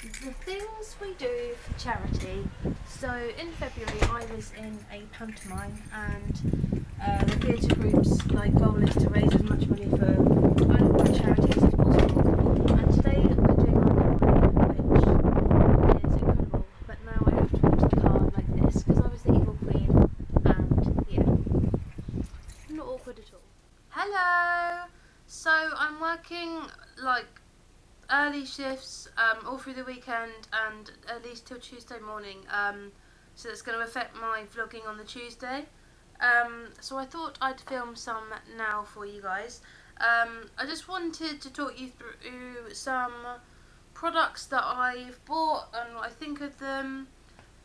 The things we do for charity. So in February I was in a pantomime and the theatre group's goal is to raise as much money for local charities as possible. And today we're doing our giveaway, which is incredible. But now I have to walk to the car like this because I was the evil queen and yeah, not awkward at all. Hello! So I'm working early shifts all through the weekend and at least till Tuesday morning, so that's going to affect my vlogging on the Tuesday. So I thought I'd film some now for you guys. I just wanted to talk you through some products that I've bought and what I think of them,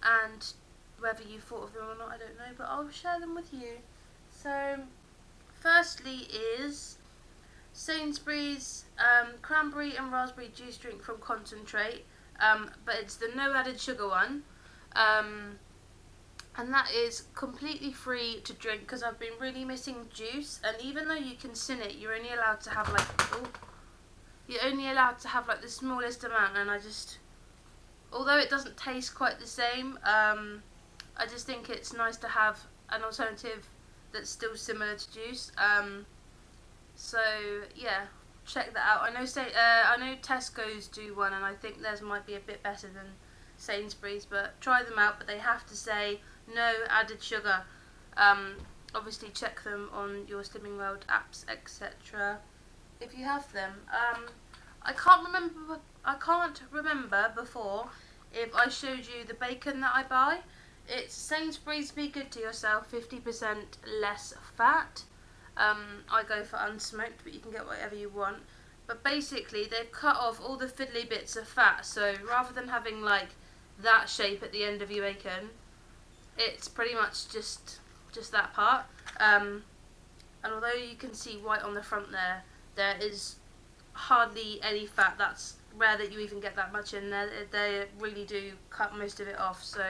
and whether you thought of them or not I don't know, but I'll share them with you. So firstly is Sainsburys cranberry and raspberry juice drink from concentrate, but it's the no added sugar one, and that is completely free to drink because I've been really missing juice. And even though you can sin it, you're only allowed to have the smallest amount, and although it doesn't taste quite the same, I just think it's nice to have an alternative that's still similar to juice. So yeah, check that out. I know Tesco's do one, and I think theirs might be a bit better than Sainsbury's, but try them out. But they have to say no added sugar. Obviously check them on your Slimming World apps, etc. if you have them. I can't remember before if I showed you the bacon that I buy. It's Sainsbury's Be Good to Yourself, 50% less fat. I go for unsmoked, but you can get whatever you want. But basically they've cut off all the fiddly bits of fat, so rather than having that shape at the end of your bacon, it's pretty much just that part. And although you can see white on the front there is hardly any fat. That's rare that you even get that much in there. They really do cut most of it off, so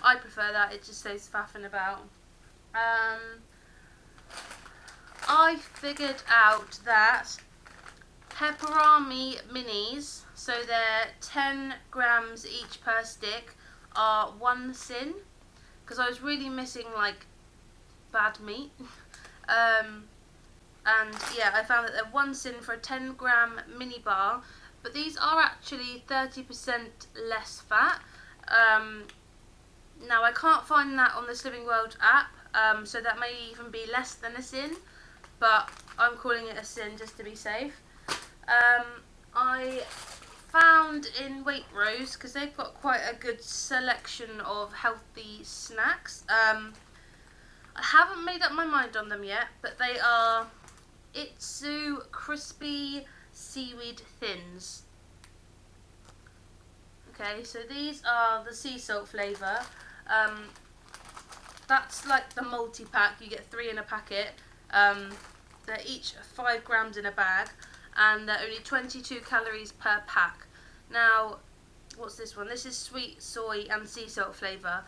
I prefer that. It just stays faffing about. I figured out that pepperami minis, so they're 10 grams each per stick, are 1 sin, because I was really missing bad meat. And yeah, I found that they're 1 sin for a 10 gram mini bar, but these are actually 30% less fat. Now I can't find that on the Slimming World app, so that may even be less than a sin, but I'm calling it a sin just to be safe. I found in Waitrose, because they've got quite a good selection of healthy snacks. I haven't made up my mind on them yet, but they are Itsu Crispy Seaweed Thins. Okay, so these are the sea salt flavour. That's like the multi-pack, you get 3 in a packet. They're each 5 grams in a bag, and they're only 22 calories per pack. Now, what's this one? This is sweet soy and sea salt flavour.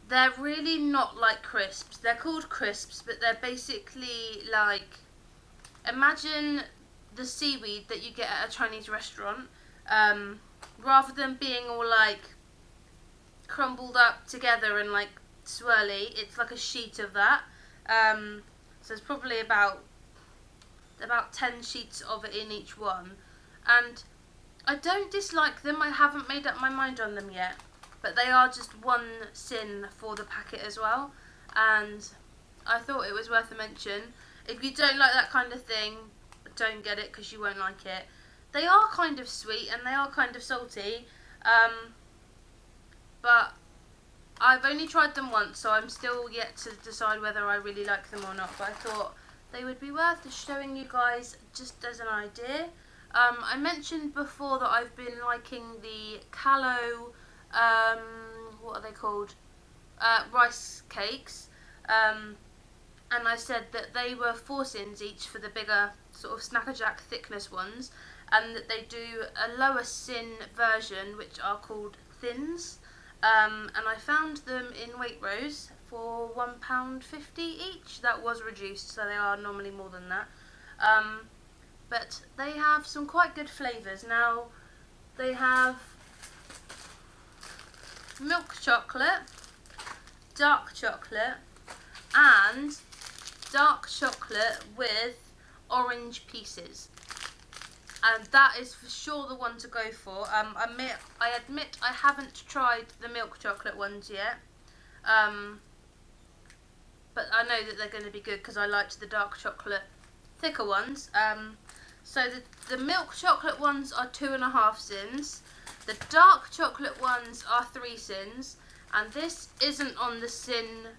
They're really not like crisps. They're called crisps, but they're basically imagine the seaweed that you get at a Chinese restaurant. Rather than being all crumbled up together and swirly, it's like a sheet of that. So it's probably about 10 sheets of it in each one. And I don't dislike them. I haven't made up my mind on them yet, but they are just 1 sin for the packet as well, and I thought it was worth a mention. If you don't like that kind of thing, don't get it because you won't like it. They are kind of sweet and they are kind of salty, but I've only tried them once, so I'm still yet to decide whether I really like them or not, but I thought they would be worth showing you guys just as an idea. I mentioned before that I've been liking the Callow, what are they called? Rice cakes. And I said that they were 4 sins each for the bigger sort of Snackerjack thickness ones, and that they do a lower sin version which are called Thins. And I found them in Waitrose for £1.50 each. That was reduced, so they are normally more than that. But they have some quite good flavours. Now, They have milk chocolate, dark chocolate, and dark chocolate with orange pieces. And that is for sure the one to go for. I admit I haven't tried the milk chocolate ones yet. But I know that they're going to be good because I liked the dark chocolate thicker ones. So the milk chocolate ones are 2.5 sins. The dark chocolate ones are 3 sins. And this isn't on the sin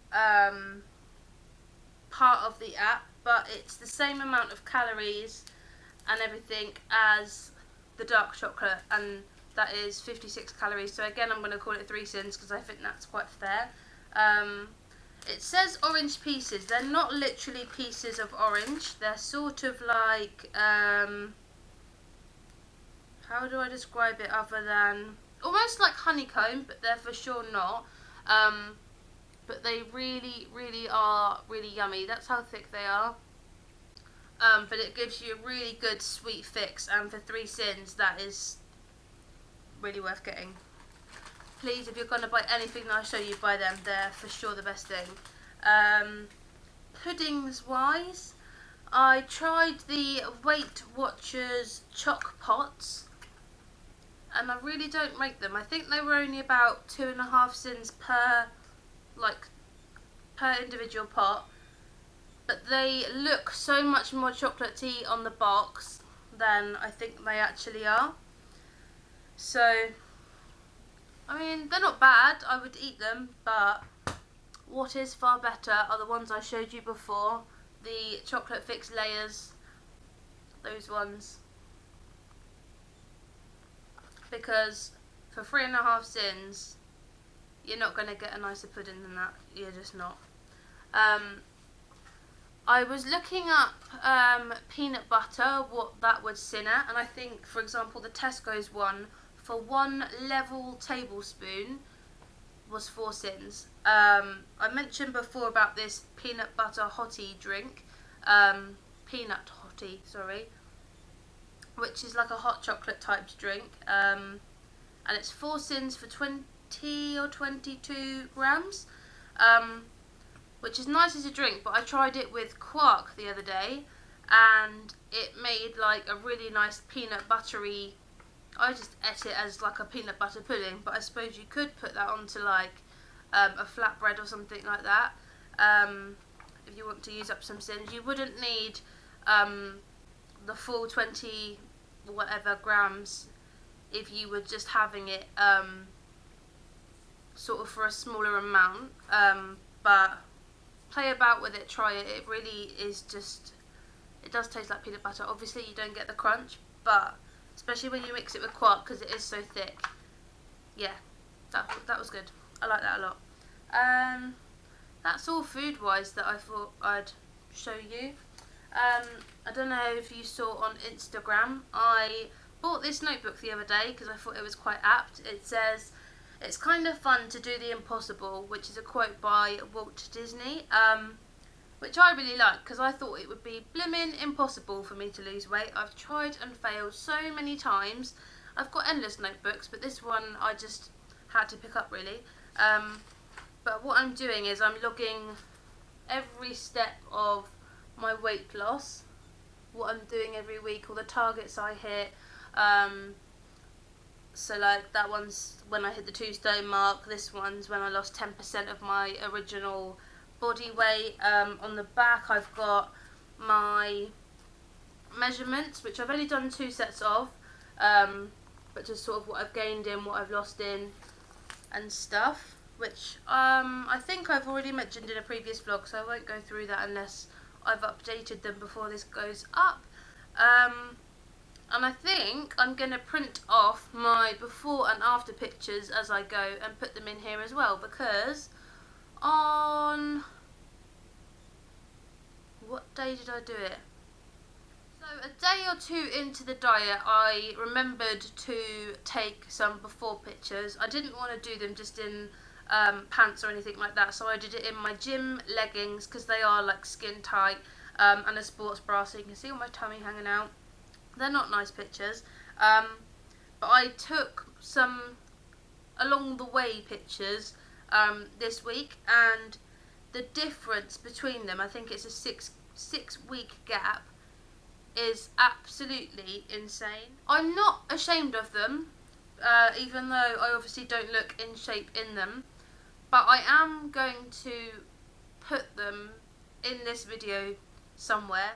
part of the app, but it's the same amount of calories and everything as the dark chocolate, and that is 56 calories. So again, I'm going to call it 3 sins because I think that's quite fair. It says orange pieces. They're not literally pieces of orange. They're sort of like, how do I describe it other than, almost like honeycomb, but they're for sure not. But they really, really are really yummy. That's how thick they are. But it gives you a really good sweet fix, and for 3 sins, that is really worth getting. Please, if you're going to buy anything that I show you, buy them. They're for sure the best thing. Puddings wise, I tried the Weight Watchers Choc Pots, and I really don't rate them. I think they were only about 2.5 sins per individual pot, but they look so much more chocolatey on the box than I think they actually are. So, I mean, they're not bad, I would eat them, but what is far better are the ones I showed you before, the chocolate fix layers, those ones. Because for 3.5 sins, you're not going to get a nicer pudding than that, you're just not. I was looking up peanut butter, what that would sin at, and I think, for example, the Tesco's one, for 1 level tablespoon, was 4 sins. I mentioned before about this peanut butter hottie drink, peanut hottie, sorry, which is like a hot chocolate type drink, and it's 4 sins for 20 or 22 grams. Which is nice as a drink, but I tried it with quark the other day, and it made like a really nice peanut buttery, I just ate it as like a peanut butter pudding, but I suppose you could put that onto like a flatbread or something like that, if you want to use up some sins. You wouldn't need the full 20 whatever grams if you were just having it sort of for a smaller amount, but play about with it, try it. It really is just, it does taste like peanut butter. Obviously you don't get the crunch, but especially when you mix it with quark because it is so thick. Yeah, that was good. I like that a lot. That's all food wise that I thought I'd show you. I don't know if you saw on Instagram, I bought this notebook the other day because I thought it was quite apt. It says, "It's kind of fun to do the impossible," which is a quote by Walt Disney, which I really like because I thought it would be blimmin' impossible for me to lose weight. I've tried and failed so many times. I've got endless notebooks, but this one I just had to pick up really. But what I'm doing is I'm logging every step of my weight loss, what I'm doing every week, all the targets I hit. So like that one's when I hit the 2 stone mark, this one's when I lost 10% of my original body weight. On the back I've got my measurements, which I've only done 2 sets of, but just sort of what I've gained in, what I've lost in and stuff, which I think I've already mentioned in a previous vlog, so I won't go through that unless I've updated them before this goes up. And I think I'm going to print off my before and after pictures as I go and put them in here as well, because on, what day did I do it? So a day or 2 into the diet I remembered to take some before pictures. I didn't want to do them just in pants or anything like that, so I did it in my gym leggings because they are like skin tight, and a sports bra so you can see all my tummy hanging out. They're not nice pictures, but I took some along the way pictures this week, and the difference between them, I think it's a six week gap, is absolutely insane. I'm not ashamed of them, even though I obviously don't look in shape in them, but I am going to put them in this video somewhere.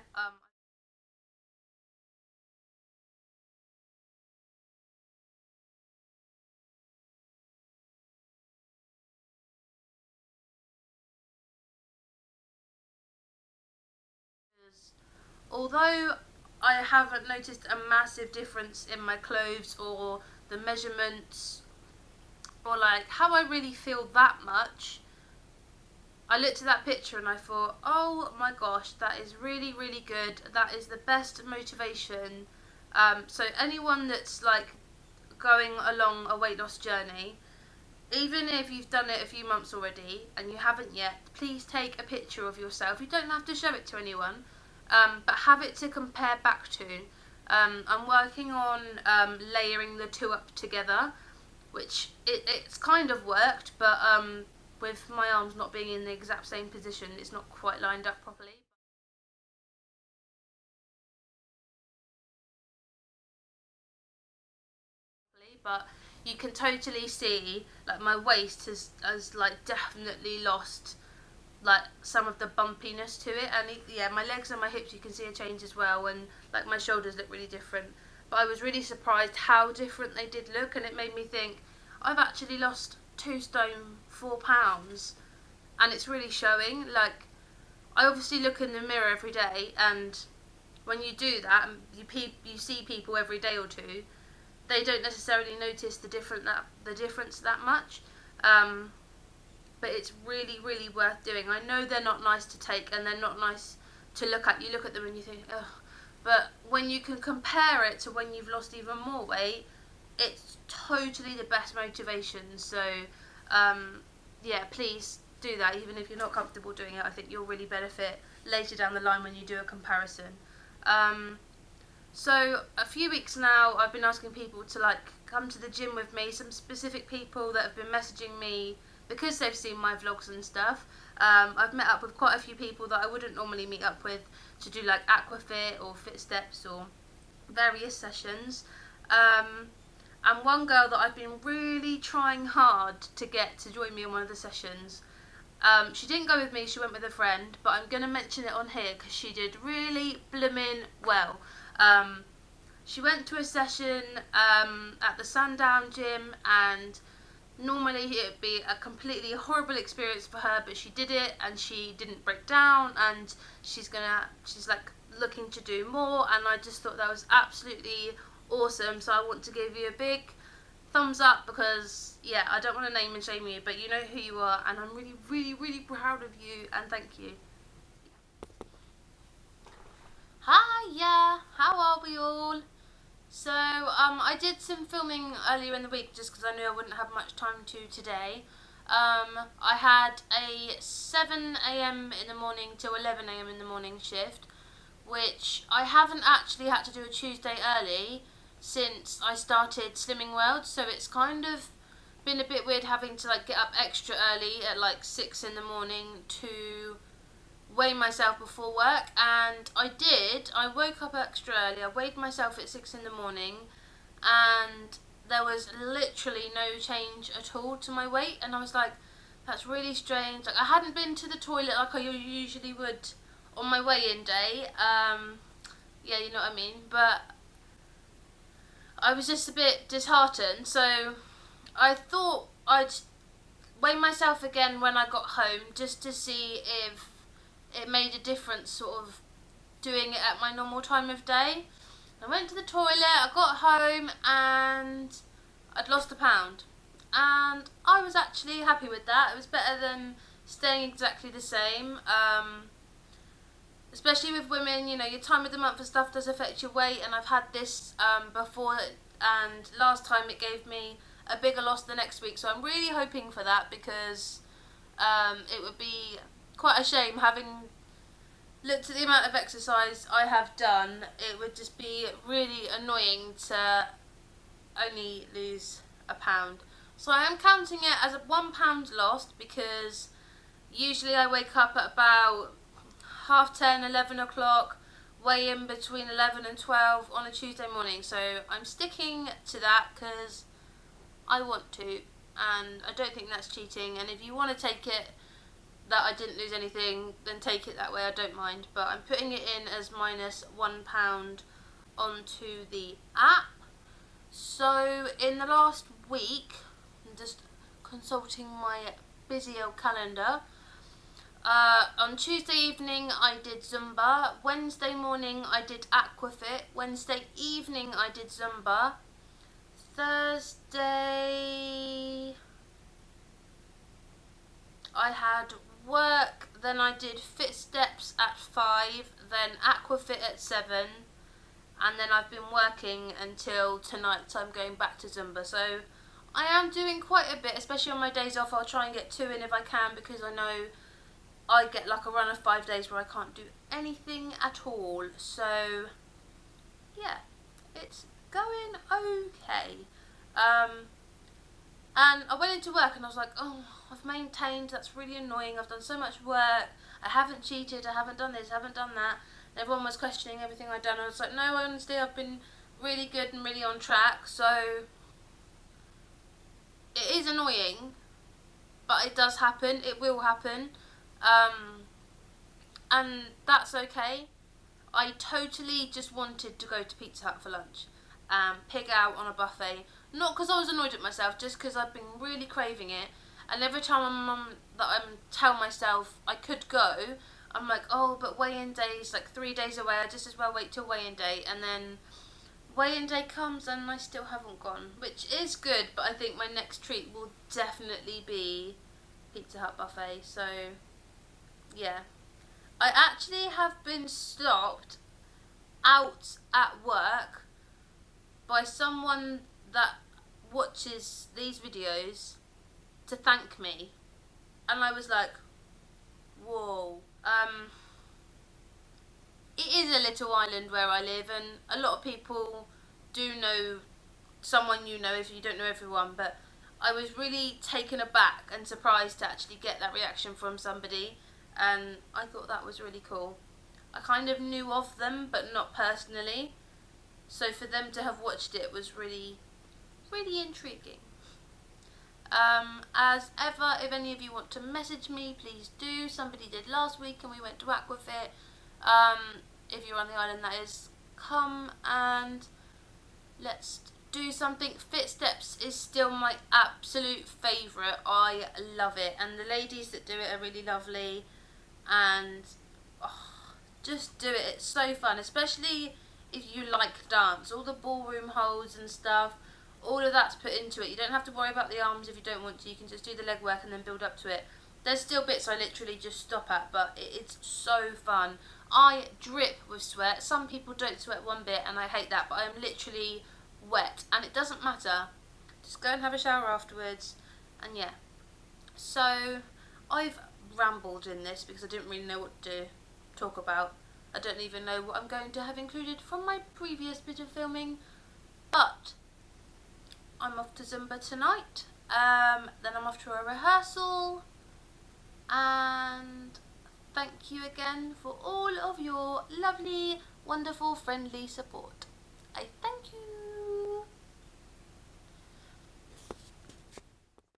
Although I haven't noticed a massive difference in my clothes or the measurements or like how I really feel that much, I looked at that picture and I thought, oh my gosh, that is really, really good. That is the best motivation. So anyone that's like going along a weight loss journey, even if you've done it a few months already and you haven't yet, please take a picture of yourself. You don't have to show it to anyone, but have it to compare back to. I'm working on layering the two up together, which it's kind of worked, but with my arms not being in the exact same position, it's not quite lined up properly. But you can totally see like my waist has like definitely lost like some of the bumpiness to it, and yeah, my legs and my hips you can see a change as well, and like my shoulders look really different. But I was really surprised how different they did look, and it made me think I've actually lost 2 stone 4 pounds, and it's really showing. Like I obviously look in the mirror every day, and when you do that, and you see people every day or two, they don't necessarily notice the difference that much. But it's really, really worth doing. I know they're not nice to take and they're not nice to look at. You look at them and you think, ugh. But when you can compare it to when you've lost even more weight, it's totally the best motivation. So, yeah, please do that. Even if you're not comfortable doing it, I think you'll really benefit later down the line when you do a comparison. So a few weeks now, I've been asking people to like come to the gym with me. Some specific people that have been messaging me because they've seen my vlogs and stuff. I've met up with quite a few people that I wouldn't normally meet up with to do like aquafit or fit steps or various sessions. And one girl that I've been really trying hard to get to join me in one of the sessions. She didn't go with me, she went with a friend, but I'm going to mention it on here because she did really blooming well. She went to a session at the Sundown gym, and normally it'd be a completely horrible experience for her, but she did it and she didn't break down, and she's like looking to do more, and I just thought that was absolutely awesome. So I want to give you a big thumbs up because yeah, I don't want to name and shame you, but you know who you are, and I'm really, really, really proud of you, and thank you. Hiya, how are we all? So, I did some filming earlier in the week just because I knew I wouldn't have much time to today. I had a 7 a.m. in the morning to 11 a.m. in the morning shift, which I haven't actually had to do a Tuesday early since I started Slimming World, so it's kind of been a bit weird having to like get up extra early at like 6 in the morning to weigh myself before work, and I woke up extra early, I weighed myself at 6 in the morning, and there was literally no change at all to my weight, and I was like, that's really strange. Like I hadn't been to the toilet like I usually would on my weigh-in day, yeah, you know what I mean, but I was just a bit disheartened, so I thought I'd weigh myself again when I got home just to see if it made a difference sort of doing it at my normal time of day. I went to the toilet, I got home, and I'd lost a pound. And I was actually happy with that. It was better than staying exactly the same. Especially with women, you know, your time of the month and stuff does affect your weight, and I've had this before, and last time it gave me a bigger loss the next week, so I'm really hoping for that because it would be quite a shame, having looked at the amount of exercise I have done, it would just be really annoying to only lose £1. So I am counting it as a £1 lost, because usually I wake up at about 10:30, 11 o'clock, weigh in between 11 and 12 on a Tuesday morning. So I'm sticking to that because I want to, and I don't think that's cheating. And if you want to take it that I didn't lose anything, then take it that way, I don't mind. But I'm putting it in as minus £1 onto the app. So in the last week, I'm just consulting my busy old calendar. On Tuesday evening I did Zumba, Wednesday morning I did Aquafit, Wednesday evening I did Zumba, Thursday I had work, then I did Fit Steps at 5, then Aquafit at 7, and then I've been working until tonight, so I'm going back to Zumba. So I am doing quite a bit, especially on my days off. I'll try and get 2 in if I can, because I know I get like a run of 5 days where I can't do anything at all. So yeah, it's going okay. And I went into work and I was like, oh, I've maintained, that's really annoying, I've done so much work, I haven't cheated, I haven't done this, I haven't done that. And everyone was questioning everything I'd done. I was like, no, honestly, I've been really good and really on track. So it is annoying, but it does happen, it will happen. And that's okay. I totally just wanted to go to Pizza Hut for lunch, pig out on a buffet. Not because I was annoyed at myself, just because I've been really craving it. And every time I tell myself I could go, I'm like, oh, but weigh-in day's like 3 days away, I just as well wait till weigh-in day. And then weigh-in day comes and I still haven't gone, which is good, but I think my next treat will definitely be Pizza Hut buffet. So yeah, I actually have been stopped out at work by someone that watches these videos to thank me, and I was like, whoa. It is a little island where I live, and a lot of people do know someone you know if you don't know everyone, but I was really taken aback and surprised to actually get that reaction from somebody, and I thought that was really cool. I kind of knew of them, but not personally, so for them to have watched it was really, really intriguing. As ever, if any of you want to message me, please do. Somebody did last week and we went to Aquafit. If you're on the island, that is, come and let's do something. Fit Steps is still my absolute favourite. I love it, and the ladies that do it are really lovely, and just do it. It's so fun, especially if you like dance. All the ballroom holds and stuff, all of that's put into it. You don't have to worry about the arms if you don't want to. You can just do the leg work and then build up to it. There's still bits I literally just stop at, but it's so fun. I drip with sweat. Some people don't sweat one bit, and I hate that, but I'm literally wet, and it doesn't matter. Just go and have a shower afterwards, and yeah. So I've rambled in this because I didn't really know what to talk about. I don't even know what I'm going to have included from my previous bit of filming, but I'm off to Zumba tonight. Then I'm off to a rehearsal, and thank you again for all of your lovely, wonderful, friendly support. I thank you.